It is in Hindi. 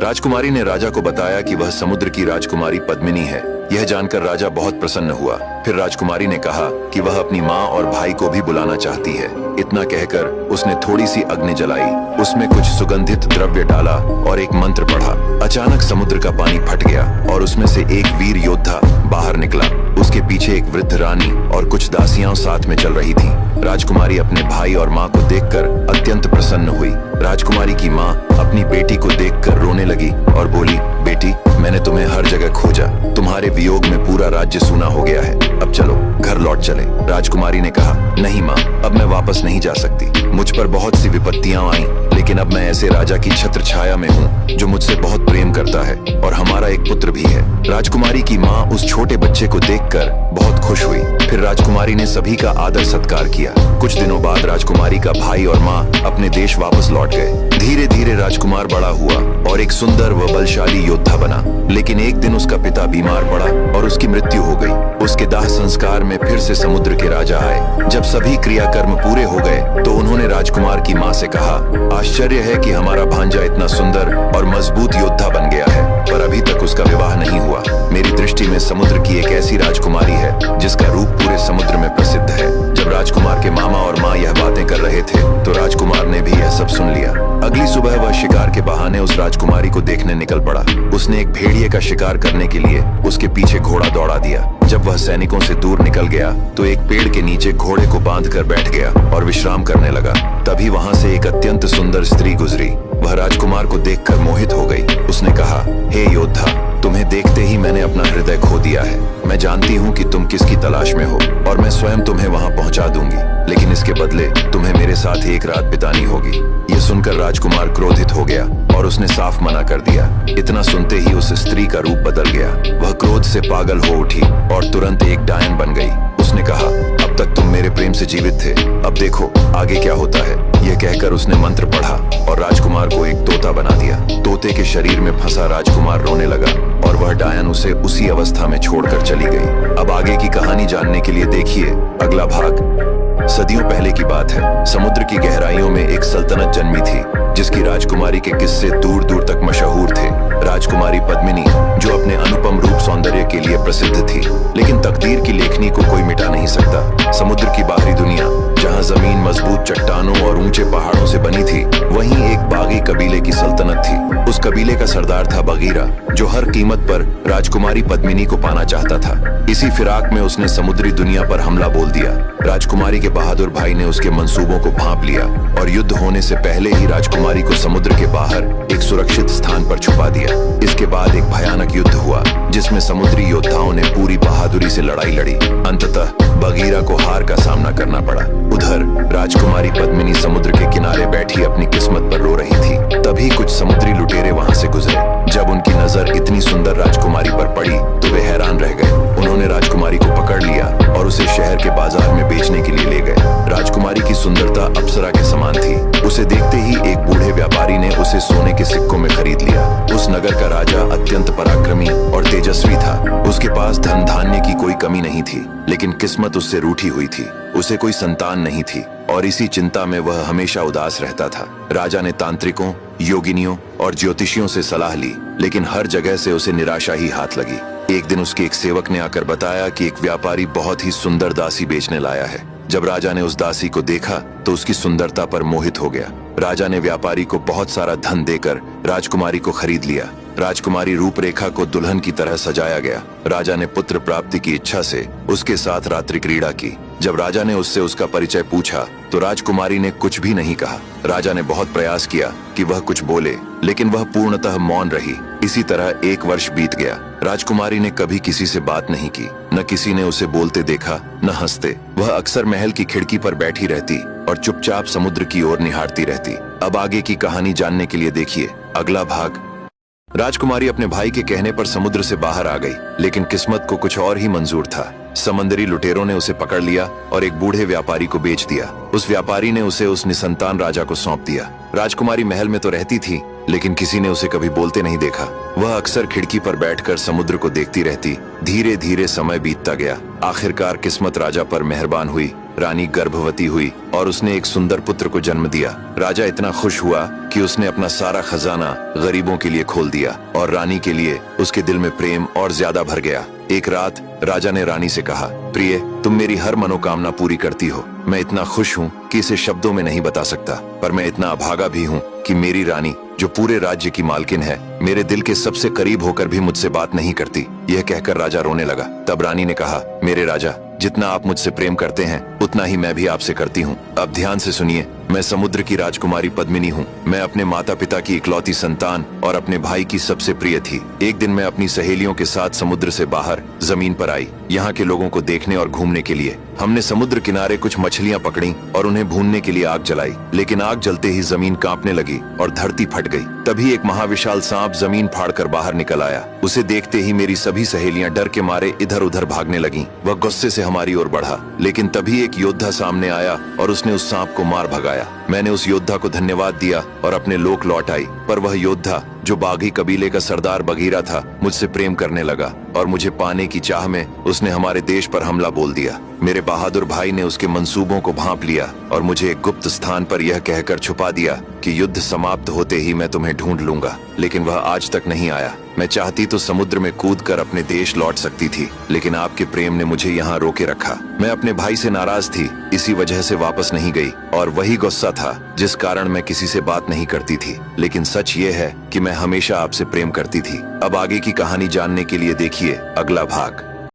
राजकुमारी ने राजा को बताया कि वह समुद्र की राजकुमारी पद्मिनी है। यह जानकर राजा बहुत प्रसन्न हुआ। फिर राजकुमारी ने कहा कि वह अपनी माँ और भाई को भी बुलाना चाहती है। इतना कहकर उसने थोड़ी सी अग्नि जलाई, उसमें कुछ सुगंधित द्रव्य डाला और एक मंत्र पढ़ा। अचानक समुद्र का पानी फट गया और उसमें से एक वीर योद्धा बाहर निकला। उसके पीछे एक वृद्ध रानी और कुछ दासियां साथ में चल रही थीं। राजकुमारी अपने भाई और माँ को देखकर अत्यंत प्रसन्न हुई। राजकुमारी की माँ अपनी बेटी को देखकर रोने लगी और बोली, बेटी, मैंने तुम्हें हर जगह खोजा, तुम्हारे वियोग में पूरा राज्य सूना हो गया है, अब चलो घर लौट चले। राजकुमारी ने कहा, नहीं माँ, अब मैं वापस नहीं जा सकती। मुझ पर बहुत सी विपत्तियां आईं, लेकिन अब मैं ऐसे राजा की छत्र छाया में हूँ जो मुझसे बहुत प्रेम करता है और हमारा एक पुत्र भी है। राजकुमारी की माँ उस छोटे बच्चे को देखकर बहुत खुश हुई। फिर राजकुमारी ने सभी का आदर सत्कार किया। कुछ दिनों बाद राजकुमारी का भाई और माँ अपने देश वापस लौट गए। धीरे धीरे राजकुमार बड़ा हुआ और एक सुंदर व बलशाली योद्धा बना। लेकिन एक दिन उसका पिता बीमार पड़ा और उसकी मृत्यु हो गई। उसके दाह संस्कार में फिर से समुद्र के राजा आए। जब सभी क्रियाकर्म पूरे हो गए तो उन्होंने राजकुमार की माँ से कहा, आश्चर्य है कि हमारा भांजा इतना सुंदर और मजबूत योद्धा बन गया है, पर अभी तक उसका विवाह नहीं हुआ। मेरी दृष्टि में समुद्र की एक ऐसी राजकुमारी है जिसका रूप पूरे समुद्र में प्रसिद्ध है। जब राजकुमार के मामा और माँ यह बातें कर रहे थे तो राजकुमार ने भी यह सब सुन लिया। अगली सुबह वह शिकार के बहाने उस राजकुमारी को देखने निकल पड़ा। उसने एक भेड़िए का शिकार करने के लिए उसके पीछे घोड़ा दौड़ा दिया। जब वह सैनिकों से दूर निकल गया तो एक पेड़ के नीचे घोड़े को बांधकर बैठ गया और विश्राम करने लगा। तभी वहां से एक अत्यंत सुंदर स्त्री गुजरी। वह राजकुमार को देखकर मोहित हो गई। उसने कहा, हे योद्धा, तुम्हें देखते ही मैंने अपना हृदय खो दिया है। मैं जानती हूँ कि तुम किसकी तलाश में हो और मैं स्वयं तुम्हें वहां पहुंचा दूंगी, लेकिन इसके बदले तुम्हें मेरे साथ एक रात बितानी होगी। ये सुनकर राजकुमार क्रोधित हो गया और उसने साफ मना कर दिया। इतना सुनते ही उस स्त्री का रूप बदल गया। वह क्रोध से पागल हो उठी और तुरंत एक डायन बन गई। उसने कहा, अब तक तुम मेरे प्रेम से जीवित थे, अब देखो आगे क्या होता है। यह कहकर उसने मंत्र पढ़ा और राजकुमार को एक तोता बना दिया। तोते के शरीर में फंसा राजकुमार रोने लगा और वह डायन उसे उसी अवस्था में छोड़कर चली गई। अब आगे की कहानी जानने के लिए देखिए अगला भाग। सदियों पहले की बात है। समुद्र की गहराइयों में एक सल्तनत जन्मी थी जिसकी राजकुमारी के किस्से दूर दूर तक मशहूर थे। राजकुमारी पद्मिनी जो अपने अनुपम रूप सौंदर्य के लिए प्रसिद्ध थी, लेकिन तकदीर की लेखनी को कोई मिटा नहीं सकता। समुद्र की बाहरी दुनिया, जहां जमीन मजबूत चट्टानों और ऊंचे पहाड़ों से बनी थी, वहीं एक बागी कबीले की सल्तनत थी। उस कबीले का सरदार था बगीरा, जो हर कीमत पर राजकुमारी पद्मिनी को पाना चाहता था। इसी फिराक में उसने समुद्री दुनिया पर हमला बोल दिया। राजकुमारी के बहादुर भाई ने उसके मंसूबों को भांप लिया और युद्ध होने से पहले ही राजकुमारी को समुद्र के बाहर एक सुरक्षित स्थान पर छुपा दिया। इसके बाद एक भयानक युद्ध हुआ जिसमें समुद्री योद्धाओं ने पूरी बहादुरी से लड़ाई लड़ी। अंततः बगीरा को हार का सामना करना पड़ा। उधर राजकुमारी पद्मिनी समुद्र के किनारे बैठी अपनी किस्मत पर रो रही थी। तभी कुछ समुद्री लुटेरे वहां से गुजरे। जब उनकी नजर इतनी सुंदर राजकुमारी पर पड़ी तो वे हैरान रह गए। उन्होंने राजकुमारी को पकड़ लिया और उसे शहर के बाजार में बेचने के लिए ले गए। राजकुमारी की सुंदरता अप्सरा के समान थी। उसे देखते ही एक बूढ़े व्यापारी ने उसे सोने के सिक्कों में खरीद लिया। उस नगर का राजा अत्यंत पराक्रमी और तेजस्वी था। उसके पास धन धान्य की कोई कमी नहीं थी, लेकिन किस्मत उससे रूठी हुई थी। उसे कोई संतान नहीं थी और इसी चिंता में वह हमेशा उदास रहता था। राजा ने तांत्रिकों, योगिनियों और ज्योतिषियों से सलाह ली, लेकिन हर जगह से उसे निराशा ही हाथ लगी। एक दिन उसके एक सेवक ने आकर बताया कि एक व्यापारी बहुत ही सुंदर दासी बेचने लाया है। जब राजा ने उस दासी को देखा तो उसकी सुंदरता पर मोहित हो गया। राजा ने व्यापारी को बहुत सारा धन देकर राजकुमारी को खरीद लिया। राजकुमारी रूपरेखा को दुल्हन की तरह सजाया गया। राजा ने पुत्र प्राप्ति की इच्छा से उसके साथ रात्रि क्रीड़ा की। जब राजा ने उससे उसका परिचय पूछा तो राजकुमारी ने कुछ भी नहीं कहा। राजा ने बहुत प्रयास किया कि वह कुछ बोले, लेकिन वह पूर्णतः मौन रही। इसी तरह एक वर्ष बीत गया। राजकुमारी ने कभी किसी से बात नहीं की, न किसी ने उसे बोलते देखा, न हंसते। वह अक्सर महल की खिड़की पर बैठी रहती और चुपचाप समुद्र की ओर निहारती रहती। अब आगे की कहानी जानने के लिए देखिए अगला भाग। राजकुमारी अपने भाई के कहने पर समुद्र से बाहर आ गई, लेकिन किस्मत को कुछ और ही मंजूर था। समंदरी लुटेरों ने उसे पकड़ लिया और एक बूढ़े व्यापारी को बेच दिया। उस व्यापारी ने उसे उस निसंतान राजा को सौंप दिया। राजकुमारी महल में तो रहती थी, लेकिन किसी ने उसे कभी बोलते नहीं देखा। वह अक्सर खिड़की पर बैठकर समुद्र को देखती रहती। धीरे धीरे समय बीतता गया। आखिरकार किस्मत राजा पर मेहरबान हुई रानी गर्भवती हुई और उसने एक सुंदर पुत्र को जन्म दिया। राजा इतना खुश हुआ कि उसने अपना सारा खजाना गरीबों के लिए खोल दिया और रानी के लिए उसके दिल में प्रेम और ज्यादा भर गया। एक रात राजा ने रानी से कहा, प्रिय, तुम मेरी हर मनोकामना पूरी करती हो। मैं इतना खुश हूँ कि इसे शब्दों में नहीं बता सकता, पर मैं इतना अभागा भी हूँ कि मेरी रानी, जो पूरे राज्य की मालकिन है, मेरे दिल के सबसे करीब होकर भी मुझसे बात नहीं करती। यह कहकर राजा रोने लगा। तब रानी ने कहा, मेरे राजा, जितना आप मुझसे प्रेम करते हैं उतना ही मैं भी आपसे करती हूँ। अब ध्यान से सुनिए, मैं समुद्र की राजकुमारी पद्मिनी हूँ। मैं अपने माता पिता की इकलौती संतान और अपने भाई की सबसे प्रिय थी। एक दिन मैं अपनी सहेलियों के साथ समुद्र से बाहर जमीन पर आई, यहाँ के लोगों को देखने और घूमने के लिए। हमने समुद्र किनारे कुछ मछलियाँ पकड़ी और उन्हें भूनने के लिए आग जलाई, लेकिन आग जलते ही जमीन कांपने लगी और धरती फट गई। तभी एक महाविशाल सांप जमीन फाड़कर बाहर निकल आया। उसे देखते ही मेरी सभी सहेलियां डर के मारे इधर उधर भागने लगीं। वह गुस्से से हमारी ओर बढ़ा, लेकिन तभी एक योद्धा सामने आया और उसने उस सांप को मार भगाया। मैंने उस योद्धा को धन्यवाद दिया और अपने लोक लौट आई, पर वह योद्धा, जो बागी कबीले का सरदार बगीरा था, मुझसे प्रेम करने लगा और मुझे पाने की चाह में उसने हमारे देश पर हमला बोल दिया। मेरे बहादुर भाई ने उसके मंसूबों को भांप लिया और मुझे एक गुप्त स्थान पर यह कहकर छुपा दिया कि युद्ध समाप्त होते ही मैं तुम्हें ढूंढ लूंगा, लेकिन वह आज तक नहीं आया। मैं चाहती तो समुद्र में कूदकर अपने देश लौट सकती थी, लेकिन आपके प्रेम ने मुझे यहाँ रोके रखा। मैं अपने भाई से नाराज थी, इसी वजह से वापस नहीं गई, और वही गुस्सा था जिस कारण मैं किसी से बात नहीं करती थी। लेकिन सच ये है कि मैं हमेशा आपसे प्रेम करती थी। अब आगे की कहानी जानने के लिए देखिए अगला भाग।